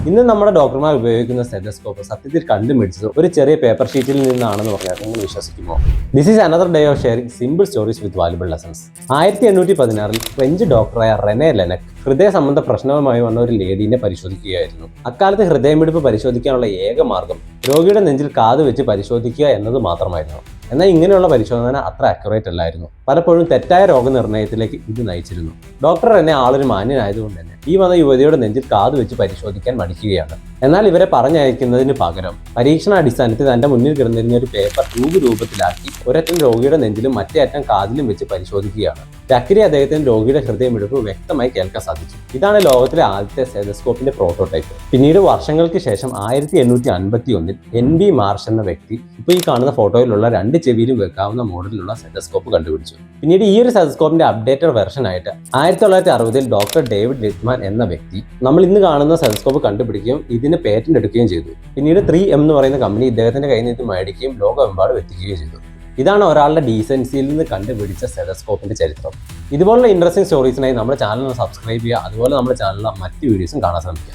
ഇന്ന് നമ്മുടെ ഡോക്ടർമാർ ഉപയോഗിക്കുന്ന സ്റ്റെതസ്കോപ്പ് സത്യത്തിൽ കണ്ടുപിടിച്ചത് ഒരു ചെറിയ പേപ്പർ ഷീറ്റിൽ നിന്നാണെന്ന് പറഞ്ഞാൽ നിങ്ങൾ വിശ്വസിക്കുമോ? This is another day of sharing simple stories with valuable lessons. 1816 French ഡോക്ടറായ റെനെ ലെനക് ഹൃദയ സംബന്ധ പ്രശ്നവുമായി വന്ന ഒരു ലേഡീനെ പരിശോധിക്കുകയായിരുന്നു. അക്കാലത്ത് ഹൃദയമിടിപ്പ് പരിശോധിക്കാനുള്ള ഏക മാർഗം രോഗിയുടെ നെഞ്ചിൽ കാത് വെച്ച് പരിശോധിക്കുക എന്നത് മാത്രമായിരുന്നു. എന്നാൽ ഇങ്ങനെയുള്ള പരിശോധന അത്ര അക്യുറേറ്റ് അല്ലായിരുന്നു. പലപ്പോഴും തെറ്റായ രോഗനിർണയത്തിലേക്ക് ഇത് നയിച്ചിരുന്നു. ഡോക്ടർ എന്നെ ആളൊരു മാന്യനായതുകൊണ്ട് തന്നെ ഈ വന്ന യുവതിയുടെ നെഞ്ചിൽ കാത് വെച്ച് പരിശോധിക്കാൻ മടിക്കുകയാണ്. എന്നാൽ ഇവരെ പറഞ്ഞയക്കുന്നതിന് പകരം പരീക്ഷണാടിസ്ഥാനത്തിൽ തന്റെ മുന്നിൽ കിടന്നിരുന്ന ഒരു പേപ്പർ ട്യൂബ് രൂപത്തിലാക്കി ഒരറ്റം രോഗിയുടെ നെഞ്ചിലും മറ്റേ അറ്റം കാതിലും വെച്ച് പരിശോധിക്കുകയാണ്. ചക്കിരി അദ്ദേഹത്തിന് രോഗിയുടെ ഹൃദയമിടിപ്പ് വ്യക്തമായി കേൾക്കാൻ സാധിച്ചു. ഇതാണ് ലോകത്തിലെ ആദ്യത്തെ സ്റ്റെതസ്കോപ്പിന്റെ പ്രോട്ടോടൈപ്പ്. പിന്നീട് വർഷങ്ങൾക്ക് ശേഷം 1851 NB മാർഷ് എന്ന വ്യക്തി ഇപ്പോൾ ഈ കാണുന്ന ഫോട്ടോയിലുള്ള 2 ചെവിയിലും വെക്കാവുന്ന മോഡലിലുള്ള സ്റ്റെതസ്കോപ്പ് കണ്ടുപിടിച്ചു. പിന്നീട് ഈ ഒരു സ്റ്റെതസ്കോപ്പിന്റെ അപ്ഡേറ്റഡ് വെർഷൻ ആയിട്ട് 1960 ഡോക്ടർ ഡേവിഡ് ലിറ്റ്മാൻ എന്ന വ്യക്തി നമ്മൾ ഇന്ന് കാണുന്ന സ്റ്റെതസ്കോപ്പ് കണ്ടുപിടിക്കുകയും ഇതിന് പേറ്റന്റ് എടുക്കുകയും ചെയ്തു. പിന്നീട് 3M എന്ന് പറയുന്ന കമ്പനി ഇദ്ദേഹത്തിന്റെ കയ്യിൽ നിന്ന് മേടിക്കുകയും ലോകമെമ്പാടും എത്തിക്കുകയും ചെയ്തു. ഇതാണ് ഒരാളുടെ ഡീസൻസിയിൽ നിന്ന് കണ്ടുപിടിച്ച സ്റ്റെതസ്കോപ്പിന്റെ ചരിത്രം. ഇതുപോലുള്ള ഇൻട്രസ്റ്റിംഗ് സ്റ്റോറീസിനായി നമ്മുടെ ചാനൽ സബ്സ്ക്രൈബ് ചെയ്യുക. അതുപോലെ നമ്മുടെ ചാനലിലെ മറ്റ് വീഡിയോസും കാണാൻ ശ്രമിക്കുക.